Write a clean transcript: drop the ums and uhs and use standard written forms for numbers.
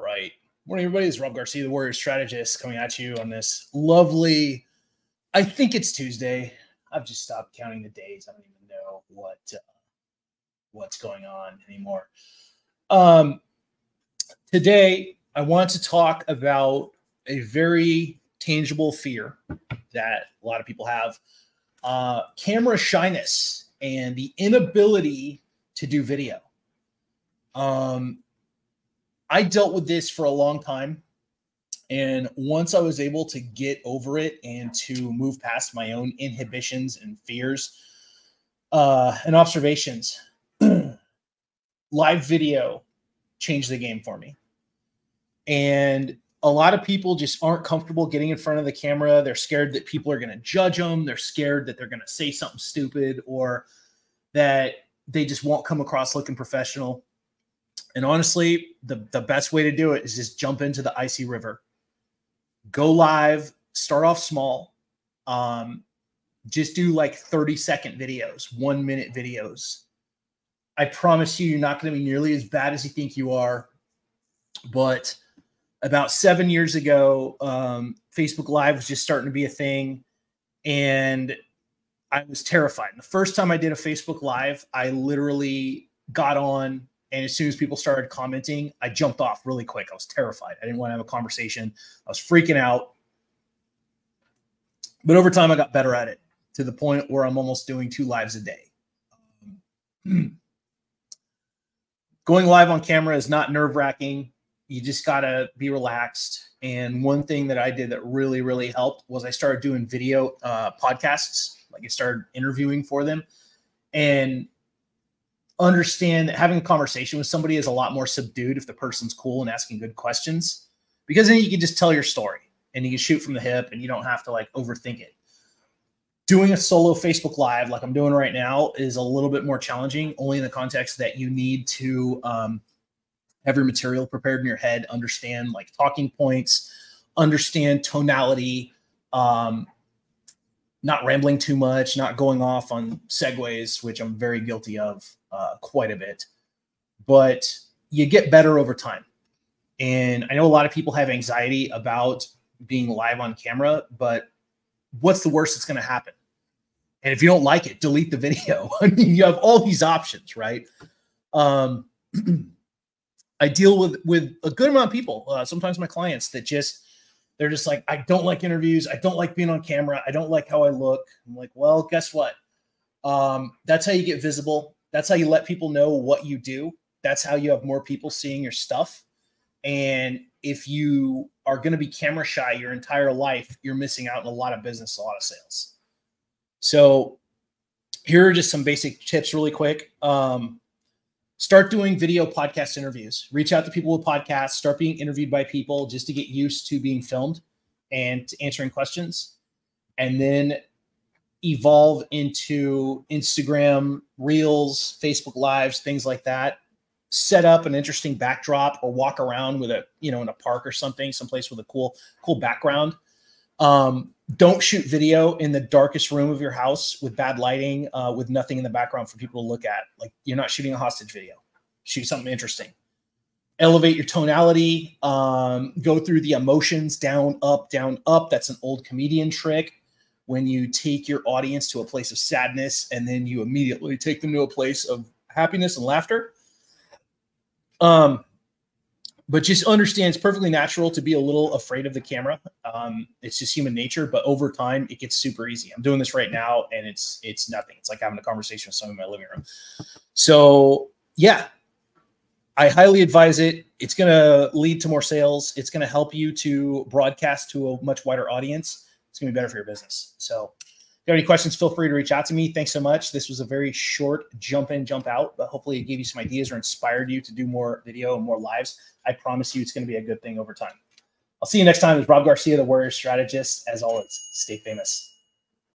right. Morning, everybody. It's Rob Garcia, the Warrior Strategist, coming at you on this lovely, I think it's Tuesday. I've just stopped counting the days. I don't even know what's going on anymore. Today, I want to talk about a very tangible fear that a lot of people have, camera shyness and the inability to do video. I dealt with this for a long time. And once I was able to get over it and to move past my own inhibitions and fears and observations, live video changed the game for me. And a lot of people just aren't comfortable getting in front of the camera. They're scared that people are going to judge them. They're scared that they're going to say something stupid or that they just won't come across looking professional. And honestly, the best way to do it is just jump into the icy river. Go live, start off small. Just do like 30-second videos, 1-minute videos. I promise you, you're not going to be nearly as bad as you think you are. But about 7 years ago, Facebook Live was just starting to be a thing. And I was terrified. And the first time I did a Facebook Live, I literally got on. And as soon as people started commenting, I jumped off really quick. I was terrified. I didn't want to have a conversation. I was freaking out. But over time, I got better at it to the point where I'm almost doing 2 lives a day. Going live on camera is not nerve-wracking. You just got to be relaxed. And one thing that I did that really, really helped was I started doing video podcasts. Like I started interviewing for them. And understand that having a conversation with somebody is a lot more subdued if the person's cool and asking good questions, because then you can just tell your story and you can shoot from the hip and you don't have to like overthink it. Doing a solo Facebook Live like I'm doing right now is a little bit more challenging, only in the context that you need to have your material prepared in your head, understand like talking points, understand tonality, not rambling too much, not going off on segues, which I'm very guilty of quite a bit. But you get better over time. And I know a lot of people have anxiety about being live on camera, but what's the worst that's going to happen? And if you don't like it, delete the video. I mean, you have all these options, right? I deal with a good amount of people, sometimes my clients, that they're just like, I don't like interviews. I don't like being on camera. I don't like how I look. I'm like, well, guess what? That's how you get visible. That's how you let people know what you do. That's how you have more people seeing your stuff. And if you are going to be camera shy your entire life, you're missing out on a lot of business, a lot of sales. So here are just some basic tips really quick. Start doing video podcast interviews. Reach out to people with podcasts. Start being interviewed by people just to get used to being filmed and answering questions. And then evolve into Instagram Reels, Facebook Lives, things like that. Set up an interesting backdrop or walk around with in a park or something, someplace with a cool background. Don't shoot video in the darkest room of your house with bad lighting, with nothing in the background for people to look at. Like, you're not shooting a hostage video. Shoot something interesting. Elevate your tonality. Go through the emotions, down, up, down, up. That's an old comedian trick. When you take your audience to a place of sadness and then you immediately take them to a place of happiness and laughter. But just understand it's perfectly natural to be a little afraid of the camera. It's just human nature, but over time it gets super easy. I'm doing this right now and it's nothing. It's like having a conversation with someone in my living room. So yeah, I highly advise it. It's going to lead to more sales. It's going to help you to broadcast to a much wider audience. It's going to be better for your business. So if you have any questions, feel free to reach out to me. Thanks so much. This was a very short jump in, jump out, but hopefully it gave you some ideas or inspired you to do more video and more lives. I promise you it's going to be a good thing over time. I'll see you next time. It's Rob Garcia, the Warrior Strategist. As always, stay famous.